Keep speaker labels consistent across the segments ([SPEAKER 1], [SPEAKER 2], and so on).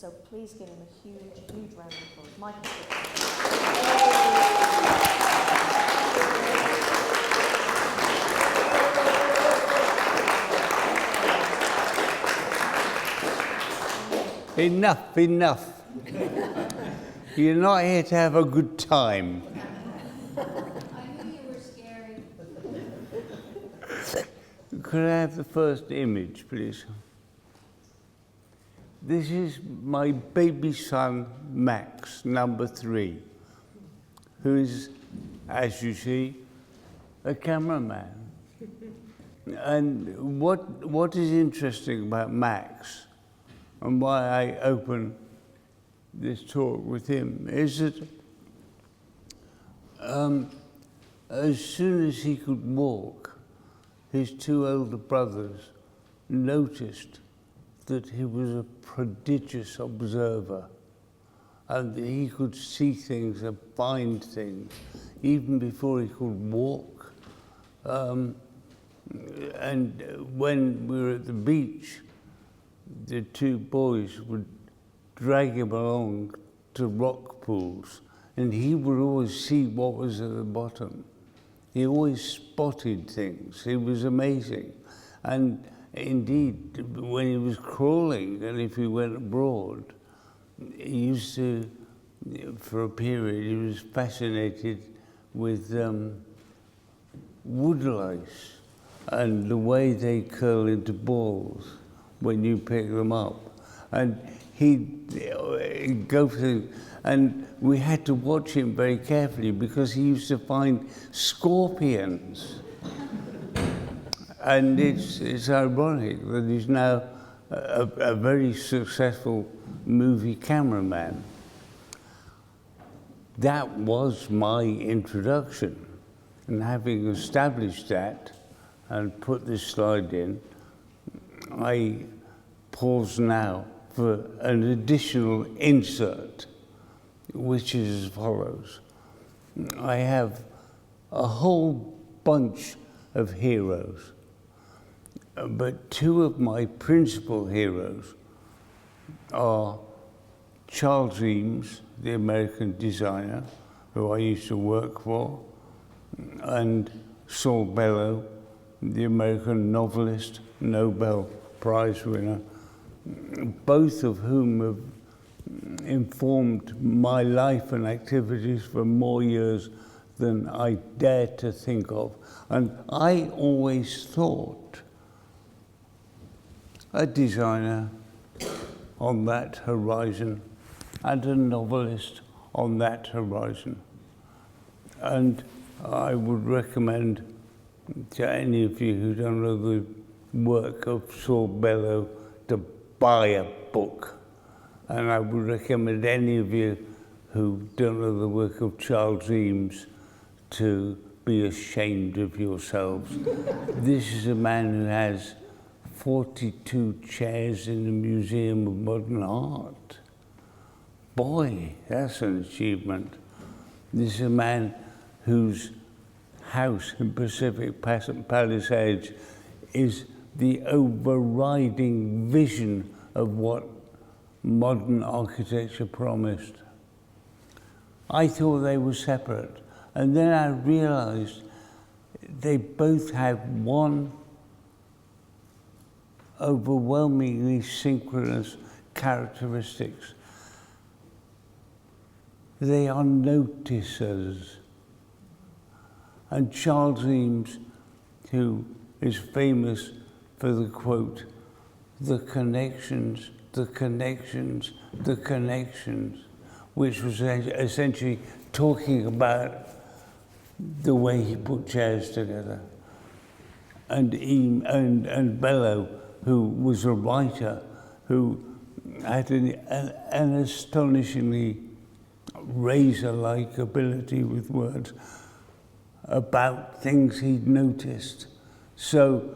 [SPEAKER 1] So please give him a huge, huge round of applause. Michael Glickman.
[SPEAKER 2] Enough, enough. You're not here to have a good time.
[SPEAKER 3] I knew you were scary.
[SPEAKER 2] Could I have the first image, please? This is my baby son, Max, number 3, who is, as you see, a cameraman. And what is interesting about Max, and why I open this talk with him, is that as soon as he could walk, his 2 older brothers noticed that he was a prodigious observer and that he could see things and find things even before he could walk. And when we were at the beach, the 2 boys would drag him along to rock pools, and he would always see what was at the bottom. He always spotted things. It was amazing. And indeed, when he was crawling, and if he went abroad, he used to, for a period, he was fascinated with woodlice and the way they curl into balls when you pick them up. And he'd go for things. And we had to watch him very carefully because he used to find scorpions. And it's ironic that he's now a very successful movie cameraman. That was my introduction. And having established that and put this slide in, I pause now for an additional insert, which is as follows. I have a whole bunch of heroes, but 2 of my principal heroes are Charles Eames, the American designer, who I used to work for, and Saul Bellow, the American novelist, Nobel Prize winner, both of whom have informed my life and activities for more years than I dare to think of. And I always thought a designer on that horizon and a novelist on that horizon. And I would recommend to any of you who don't know the work of Saul Bellow to buy a book. And I would recommend any of you who don't know the work of Charles Eames to be ashamed of yourselves. This is a man who has 42 chairs in the Museum of Modern Art. Boy, that's an achievement. This is a man whose house in Pacific Palisades is the overriding vision of what modern architecture promised. I thought they were separate, and then I realized they both have one overwhelmingly synchronous characteristics. They are noticers. And Charles Eames, who is famous for the quote, "The connections, the connections, the connections," which was essentially talking about the way he put chairs together. And Bellow, who was a writer, who had an astonishingly razor-like ability with words about things he'd noticed. So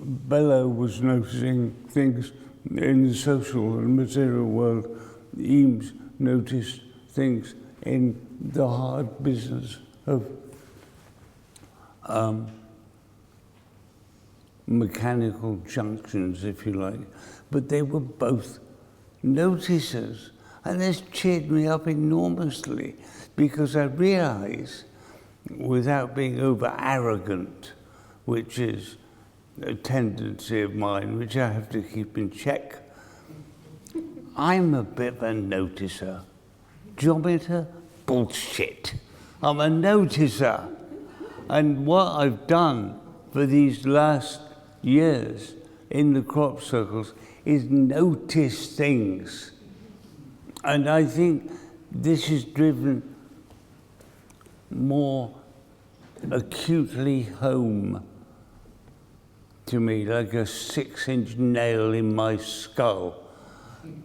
[SPEAKER 2] Bellow was noticing things in the social and material world. Eames noticed things in the hard business of mechanical junctions, if you like. But they were both noticers. And this cheered me up enormously because I realize, without being over arrogant, which is a tendency of mine, which I have to keep in check, I'm a bit of a noticer. Geometer? Bullshit. I'm a noticer. And what I've done for these last years in the crop circles is notice things. And I think this is driven more acutely home to me, like a 6-inch nail in my skull,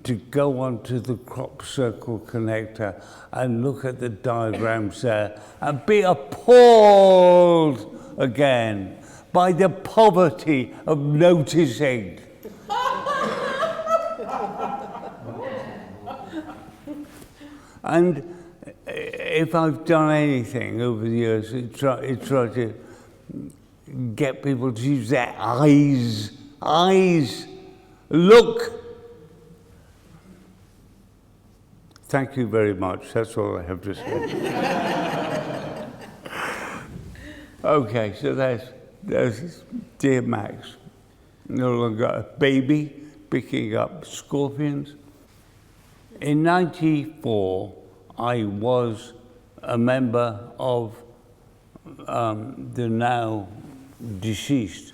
[SPEAKER 2] to go onto the crop circle connector and look at the diagrams there and be appalled again by the poverty of noticing. And if I've done anything over the years, it's try to get people to use their eyes. Eyes. Look. Thank you very much. That's all I have to say. Okay, so there's dear Max. No longer a baby picking up scorpions. In '94, I was a member of the now deceased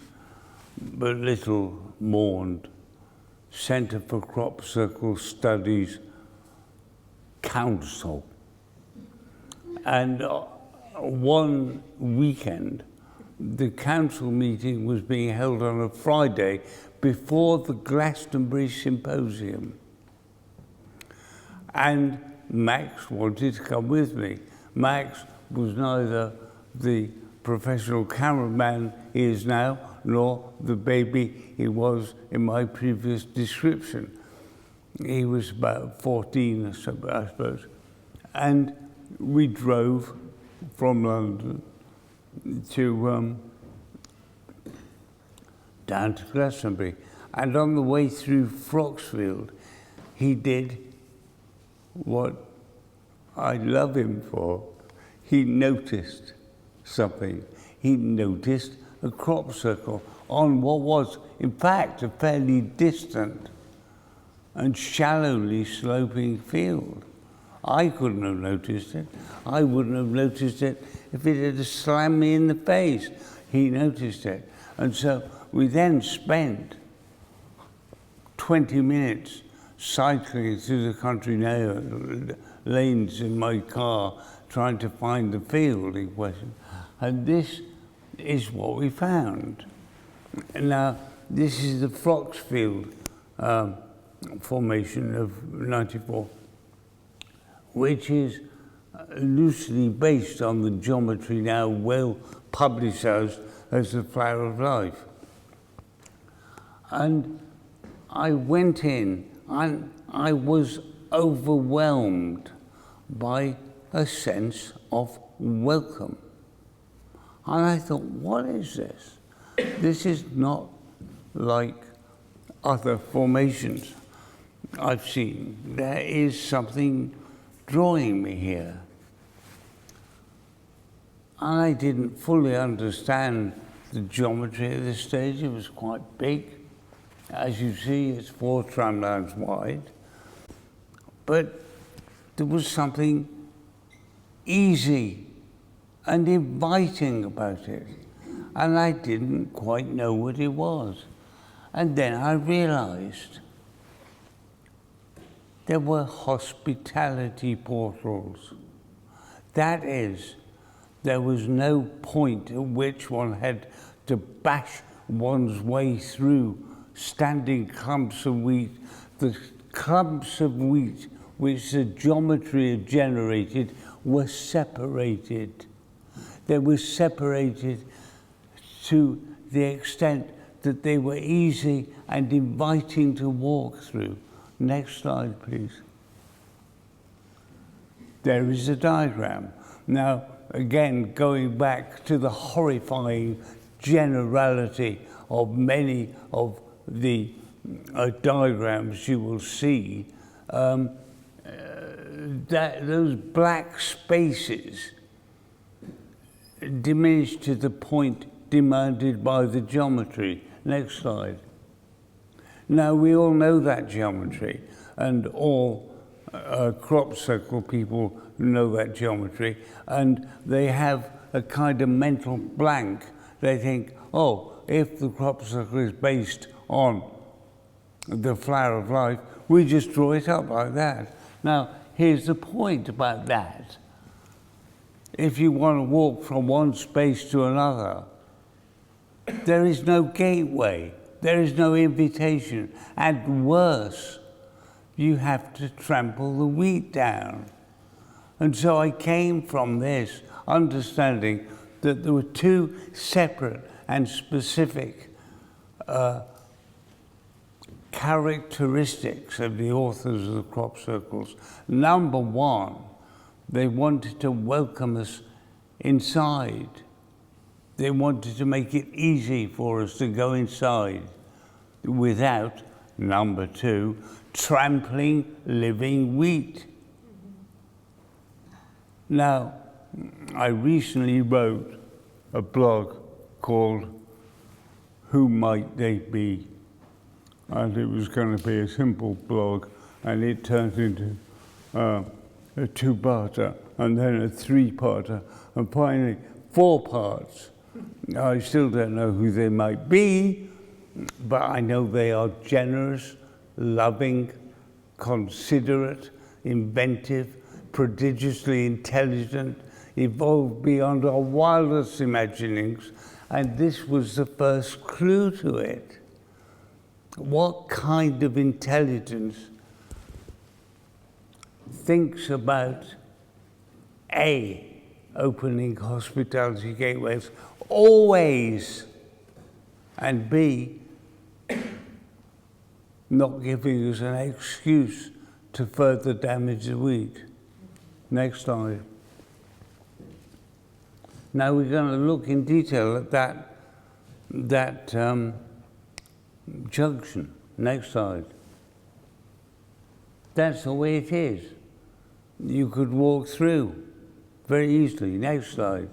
[SPEAKER 2] but little mourned Centre for Crop Circle Studies Council. And one weekend, the council meeting was being held on a Friday before the Glastonbury Symposium. And Max wanted to come with me. Max was neither the professional cameraman he is now, nor the baby he was in my previous description. He was about 14 or so, I suppose. And we drove from London to down to Glastonbury. And on the way through Froxfield, he did what I love him for. He noticed something. He noticed a crop circle on what was, in fact, a fairly distant and shallowly sloping field. I couldn't have noticed it. I wouldn't have noticed it if it had slammed me in the face. He noticed it. And so we then spent 20 minutes cycling through the country lanes in my car, trying to find the field in question. And this is what we found. Now, this is the Froxfield formation of '94, which is loosely based on the geometry now well publicized as the Flower of Life. And I went in and I was overwhelmed by a sense of welcome. And I thought, what is this? This is not like other formations I've seen. There is something drawing me here. And I didn't fully understand the geometry at this stage. It was quite big. As you see, it's 4 tram lines wide. But there was something easy and inviting about it. And I didn't quite know what it was. And then I realized there were hospitality portals. That is, there was no point at which one had to bash one's way through standing clumps of wheat. The clumps of wheat which the geometry had generated were separated. They were separated to the extent that they were easy and inviting to walk through. Next slide, please. There is a diagram. Now, again, going back to the horrifying generality of many of the diagrams, you will see that those black spaces diminish to the point demanded by the geometry. Next slide. Now, we all know that geometry, and all crop circle people know that geometry, and they have a kind of mental blank. They think, oh, if the crop circle is based on the flower of life, we just draw it up like that. Now, here's the point about that. If you want to walk from one space to another, there is no gateway, there is no invitation, and worse, you have to trample the wheat down. And so I came from this understanding that there were two separate and specific characteristics of the authors of the crop circles. Number one, they wanted to welcome us inside. They wanted to make it easy for us to go inside without, number two, trampling living wheat. Now, I recently wrote a blog called Who Might They Be? And it was going to be a simple blog, and it turned into a two-parter, and then a three-parter, and finally 4 parts. I still don't know who they might be, but I know they are generous, loving, considerate, inventive, prodigiously intelligent, evolved beyond our wildest imaginings, and this was the first clue to it. What kind of intelligence thinks about A, opening hospitality gateways always, and B, not giving us an excuse to further damage the wheat? Next slide. Now we're going to look in detail at that junction. Next slide. That's the way it is. You could walk through very easily. Next slide.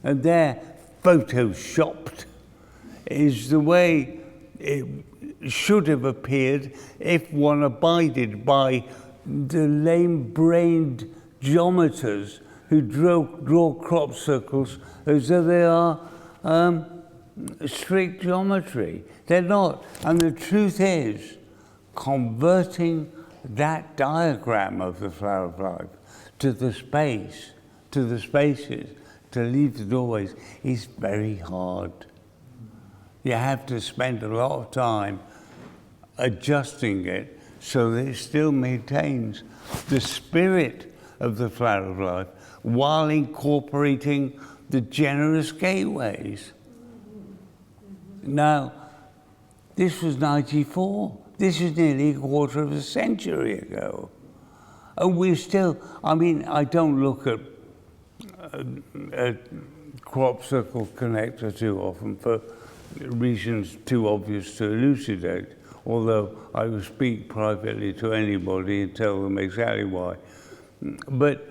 [SPEAKER 2] And there, photoshopped, is the way it should have appeared if one abided by the lame-brained geometers who draw crop circles as though they are strict geometry. They're not. And the truth is, converting that diagram of the flower of life to the space, to the spaces, to leave the doorways, is very hard. You have to spend a lot of time adjusting it so that it still maintains the spirit of the flower of life while incorporating the generous gateways. Now, this was 94. This is nearly a quarter of a century ago. And we're still, I mean, I don't look at crop circle connector too often for reasons too obvious to elucidate, although I will speak privately to anybody and tell them exactly why. But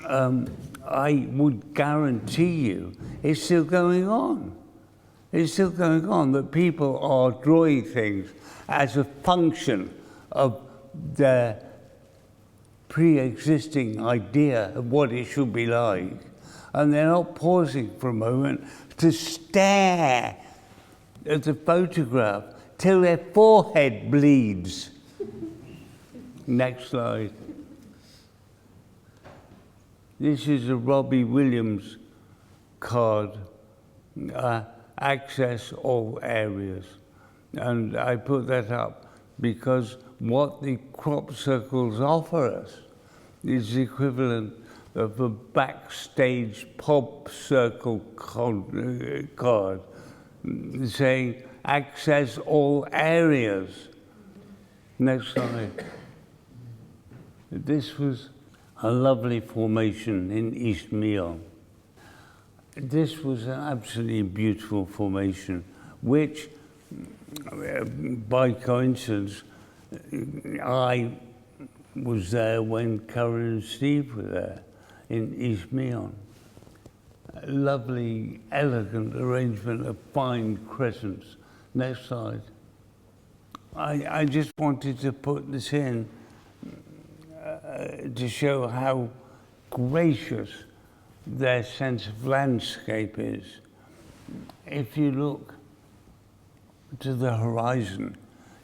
[SPEAKER 2] I would guarantee you it's still going on. It's still going on, that people are drawing things as a function of their pre-existing idea of what it should be like. And they're not pausing for a moment to stare at the photograph till their forehead bleeds. Next slide. This is a Robbie Williams card, access all areas. And I put that up because what the crop circles offer us is the equivalent of a backstage pop circle card saying access all areas. Next slide. This was a lovely formation in East Meon. This was an absolutely beautiful formation, which by coincidence, I was there when Karen and Steve were there in East Meon. A lovely, elegant arrangement of fine crescents. Next slide. I just wanted to put this in to show how gracious their sense of landscape is. If you look to the horizon,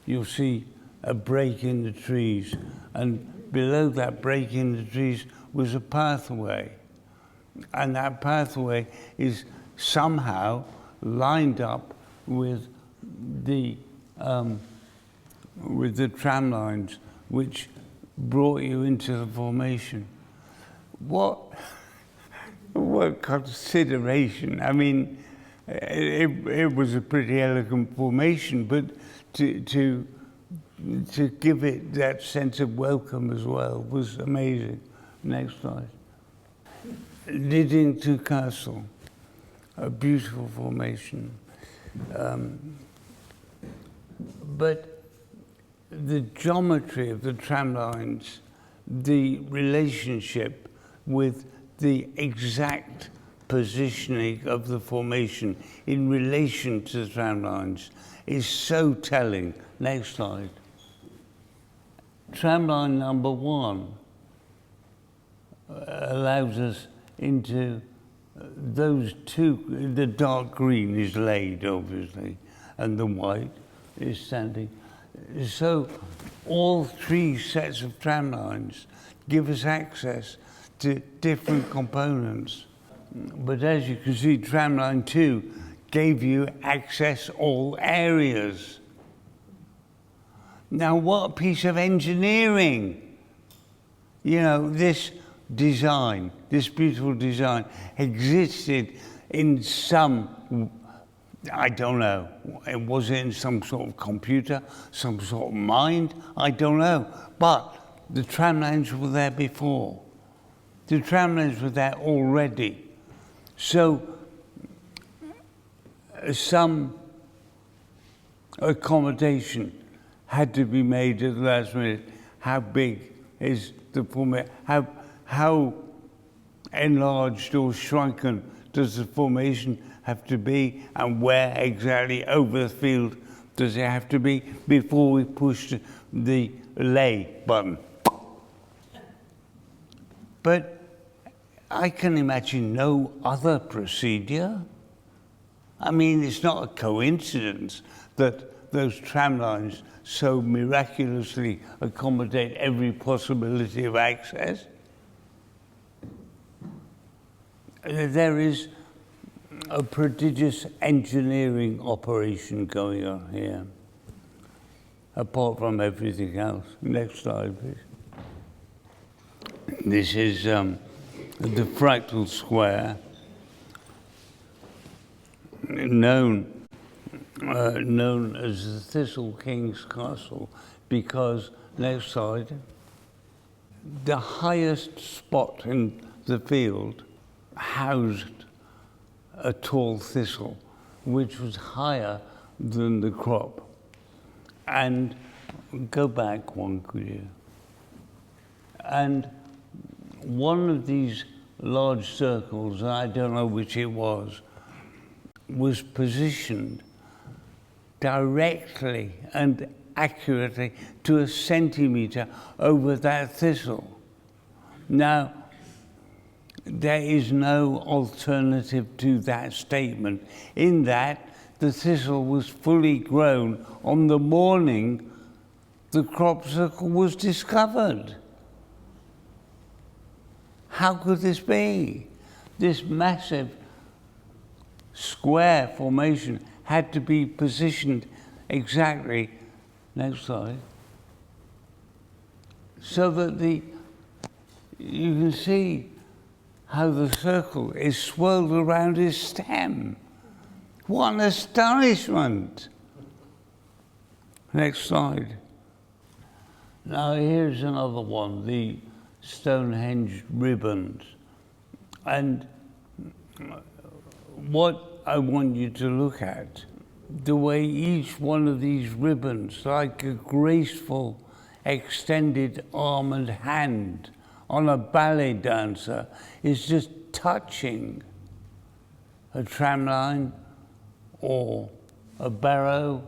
[SPEAKER 2] you'll see a break in the trees, and below that break in the trees was a pathway. And that pathway is somehow lined up with the tram lines, which brought you into the formation. What consideration? I mean, it was a pretty elegant formation, but to give it that sense of welcome as well was amazing. Next slide. Lidington Castle, a beautiful formation. But the geometry of the tram lines, the relationship with the exact positioning of the formation in relation to the tram lines is so telling. Next slide. Tramline number 1 allows us into those two. The dark green is laid, obviously, and the white is standing. So all 3 sets of tram lines give us access to different components. But as you can see, tramline 2 gave you access all areas. Now, what a piece of engineering! You know, this design, this beautiful design, existed in some, I don't know, was it in some sort of computer, some sort of mind? I don't know. But the tram lines were there before. The tram lines were there already. So some accommodation had to be made at the last minute. How big is the formation? How enlarged or shrunken does the formation have to be, and where exactly over the field does it have to be before we push the lay button? But I can imagine no other procedure. I mean, it's not a coincidence that those tram lines so miraculously accommodate every possibility of access. There is a prodigious engineering operation going on here, apart from everything else. Next slide, please. This is the fractal square, known as the Thistle King's Castle, because, next slide, the highest spot in the field housed a tall thistle, which was higher than the crop. And go back one, could you? And one of these large circles, I don't know which it was positioned directly and accurately to a centimetre over that thistle. Now, there is no alternative to that statement, in that the thistle was fully grown on the morning the crop circle was discovered. How could this be? This massive square formation had to be positioned exactly, next slide, so that you can see how the circle is swirled around its stem. What an astonishment! Next slide. Now here's another one, the Stonehenge ribbons. And what I want you to look at the way each one of these ribbons, like a graceful extended arm and hand on a ballet dancer, is just touching a tramline or a barrow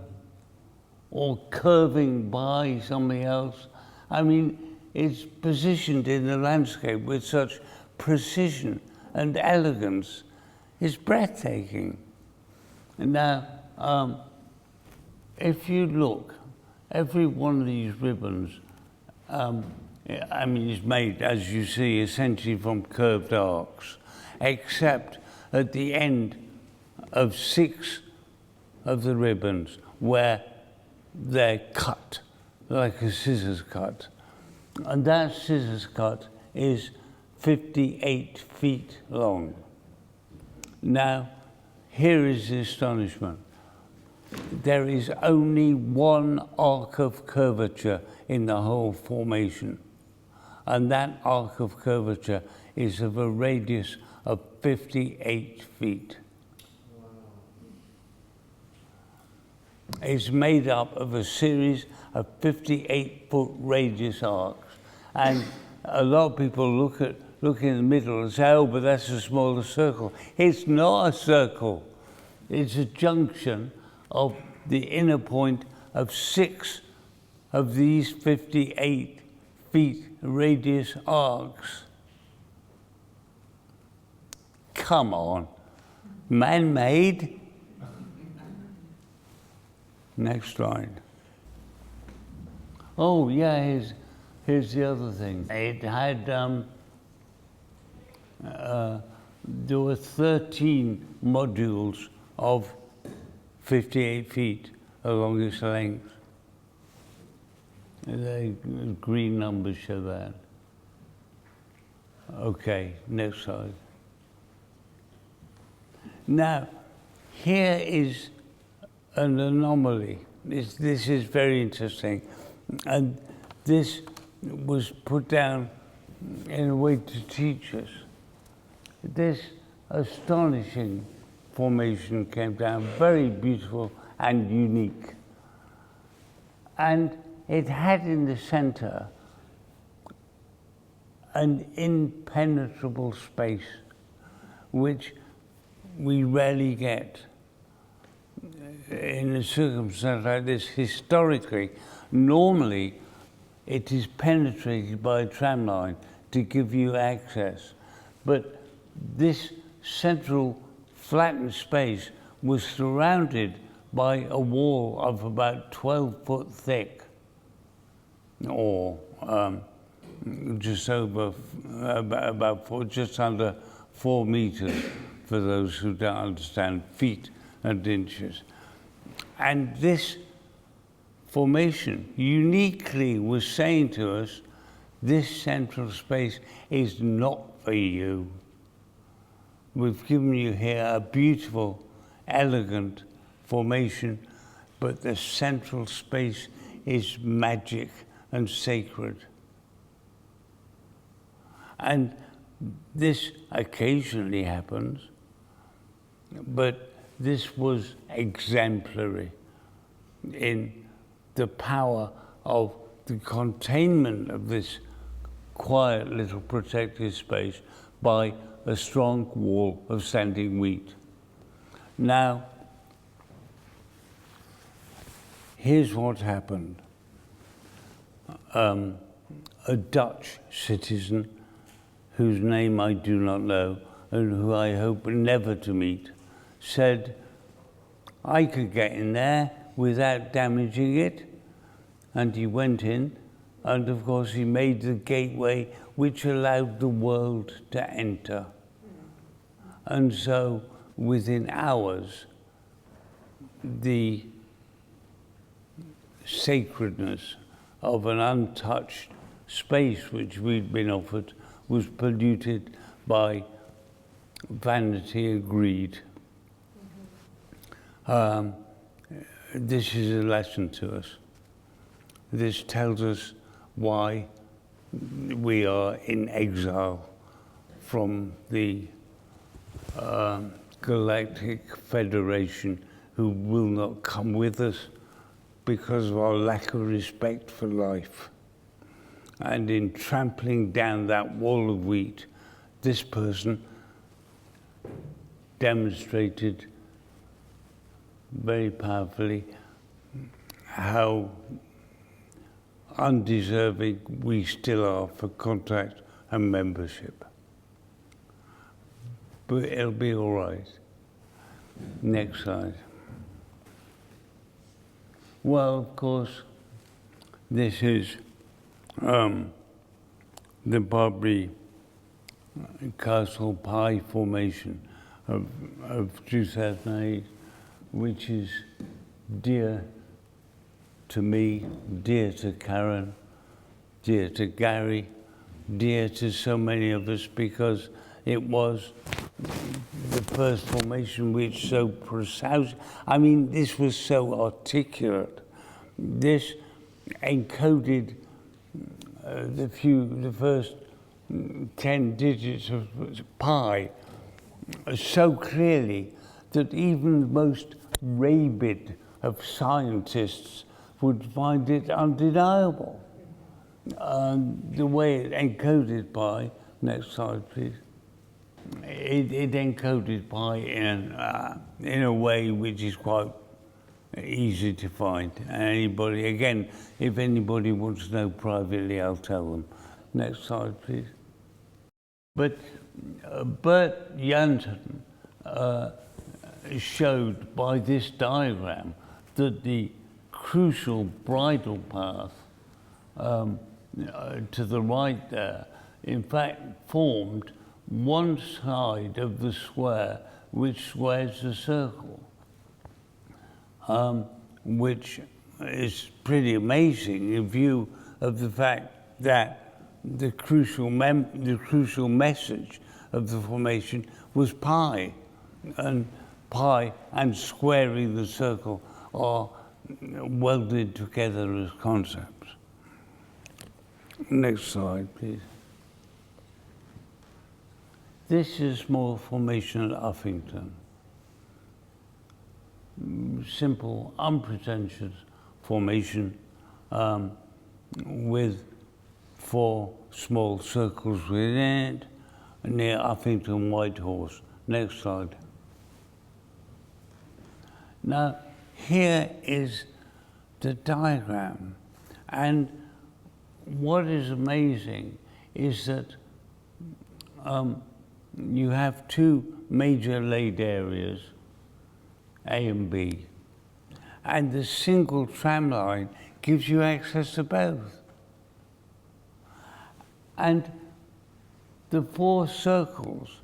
[SPEAKER 2] or curving by something else. I mean, it's positioned in the landscape with such precision and elegance. It's breathtaking. And now, if you look, every one of these ribbons, I mean, is made, as you see, essentially from curved arcs, except at the end of 6 of the ribbons where they're cut, like a scissors cut. And that scissors cut is 58 feet long. Now, here is the astonishment. There is only one arc of curvature in the whole formation. And that arc of curvature is of a radius of 58 feet. It's made up of a series of 58-foot radius arcs. And a lot of people look in the middle and say, oh, but that's a smaller circle. It's not a circle. It's a junction of the inner point of 6 of these 58 feet radius arcs. Come on, man-made? Next slide. Oh yeah, here's the other thing. It had, there were 13 modules of 58 feet along its length. The green numbers show that. Okay, next slide. Now, here is an anomaly. This is very interesting. And this was put down in a way to teach us. This astonishing formation came down, very beautiful and unique. And it had in the center an impenetrable space, which we rarely get in a circumstance like this. Historically, normally it is penetrated by a tram line to give you access. But this central flattened space was surrounded by a wall of about 12 foot thick, or just over, just under 4 meters, for those who don't understand feet and inches. And this formation uniquely was saying to us, this central space is not for you. We've given you here a beautiful, elegant formation, but the central space is magic and sacred. And this occasionally happens, but this was exemplary in the power of the containment of this quiet little protected space by a strong wall of standing wheat. Now, here's what happened. A Dutch citizen, whose name I do not know, and who I hope never to meet, said, I could get in there without damaging it. And he went in, and of course he made the gateway which allowed the world to enter. And so within hours, the sacredness of an untouched space which we'd been offered was polluted by vanity and greed. This is a lesson to us. This tells us why we are in exile from the Galactic Federation, who will not come with us because of our lack of respect for life. And in trampling down that wall of wheat, this person demonstrated very powerfully how undeserving we still are for contact and membership. But it'll be all right. Next slide. Well, of course, this is the Barbary Castle Pie Formation of 2008, which is dear to me, dear to Karen, dear to Gary, dear to so many of us, because it was the first formation which so precise. I mean, this was so articulate. This encoded the first 10 digits of pi so clearly that even the most rabid of scientists would find it undeniable. The way it encoded pi, next slide please, it encoded pi in a way which is quite easy to find. Anybody, again, if anybody wants to know privately, I'll tell them. Next slide, please. But Bert Janssen showed by this diagram that the crucial bridle path to the right there, in fact, formed one side of the square which squares the circle, which is pretty amazing in view of the fact that the crucial message of the formation was pi, and squaring the circle are welded together as concepts. Next slide, please. This is a small formation at Uffington. Simple, unpretentious formation with 4 small circles within it near Uffington Whitehorse. Next slide. Now, here is the diagram, and what is amazing is that you have 2 major laid areas, A and B, and the single tram line gives you access to both. And the 4 circles,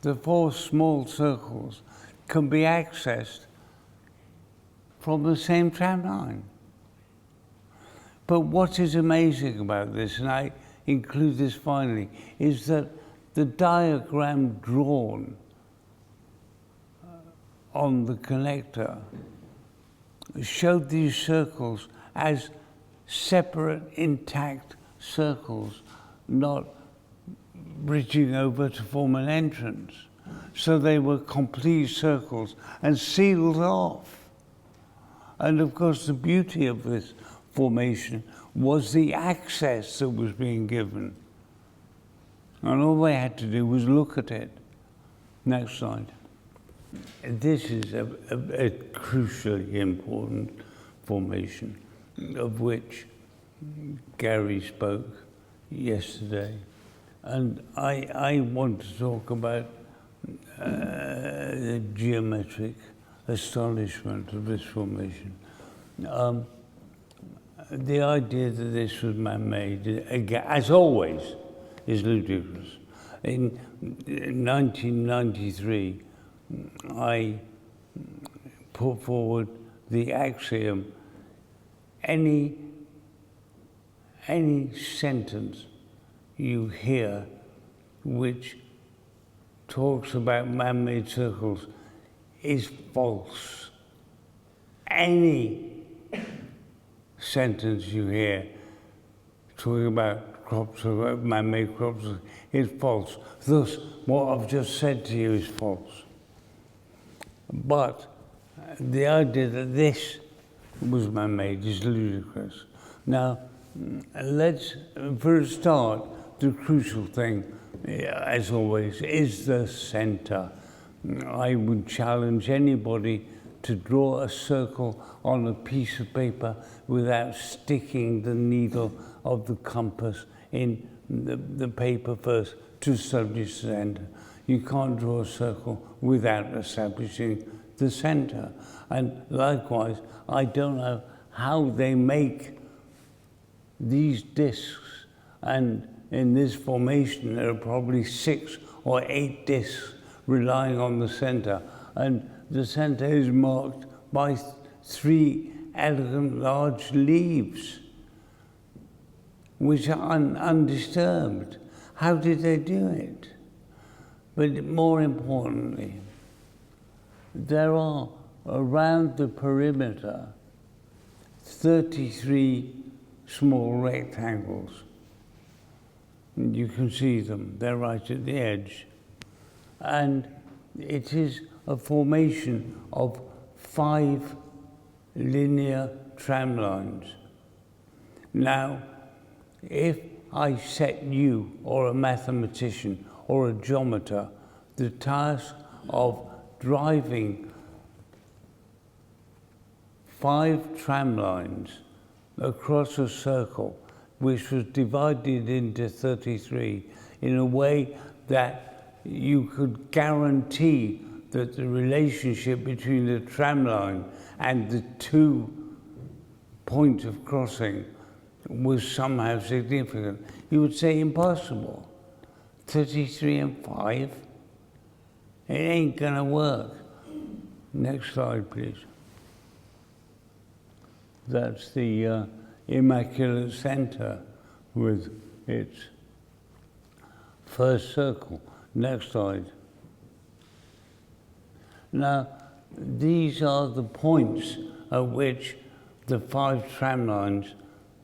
[SPEAKER 2] the 4 small circles, can be accessed from the same tram line. But what is amazing about this, and I include this finally, is that the diagram drawn on the connector showed these circles as separate, intact circles, not bridging over to form an entrance. So they were complete circles and sealed off. And of course, the beauty of this formation was the access that was being given. And all they had to do was look at it. Next slide. This is a crucially important formation of which Gary spoke yesterday. And I want to talk about the geometric astonishment of this formation. The idea that this was man-made, as always, is ludicrous. In 1993, I put forward the axiom, any sentence you hear which talks about man-made circles is false. Any sentence you hear talking about crops, about man-made crops, is false. Thus, what I've just said to you is false. But the idea that this was man-made is ludicrous. Now, let's, for a start, the crucial thing, as always, is the centre. I would challenge anybody to draw a circle on a piece of paper without sticking the needle of the compass in the paper first to establish the centre. You can't draw a circle without establishing the centre. And likewise, I don't know how they make these discs, and in this formation there are probably 6 or 8 discs relying on the centre, and the centre is marked by 3 elegant large leaves which are undisturbed. How did they do it? But more importantly, there are around the perimeter 33 small rectangles. You can see them, they're right at the edge. And it is a formation of 5 linear tram lines. Now, if I set you, or a mathematician, or a geometer, the task of driving 5 tram lines across a circle, which was divided into 33 in a way that you could guarantee that the relationship between the tram line and the 2 points of crossing was somehow significant. You would say impossible. 33 and 5? It ain't gonna work. Next slide, please. That's the Immaculate Centre with its first circle. Next slide. Now, these are the points at which the 5 tram lines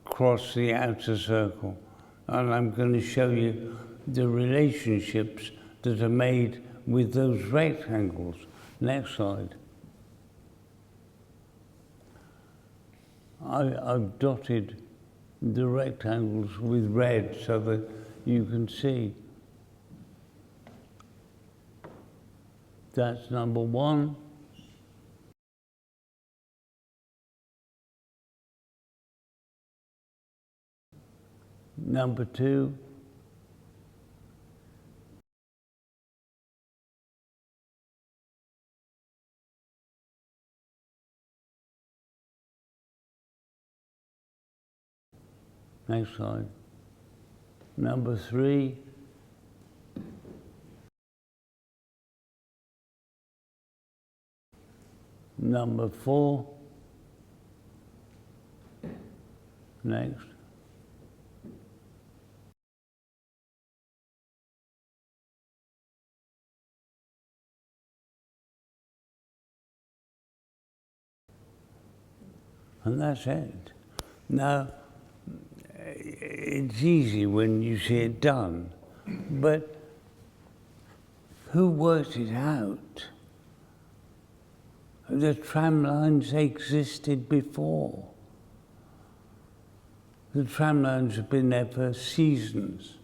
[SPEAKER 2] cross the outer circle. And I'm going to show you the relationships that are made with those rectangles. Next slide. I've dotted the rectangles with red so that you can see. That's number 1. Number 2. Next slide. Number 3. Number 4. Next. And that's it. Now, it's easy when you see it done, but who worked it out? The tram lines existed before. The tram lines have been there for seasons.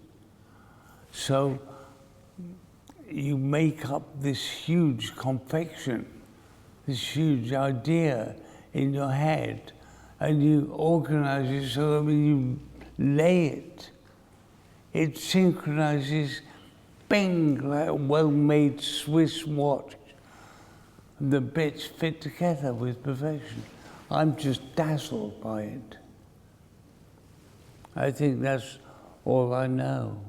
[SPEAKER 2] So you make up this huge confection, this huge idea in your head, and you organize it so that when you lay it, it synchronizes, bing, like a well-made Swiss watch. And the bits fit together with perfection. I'm just dazzled by it. I think that's all I know.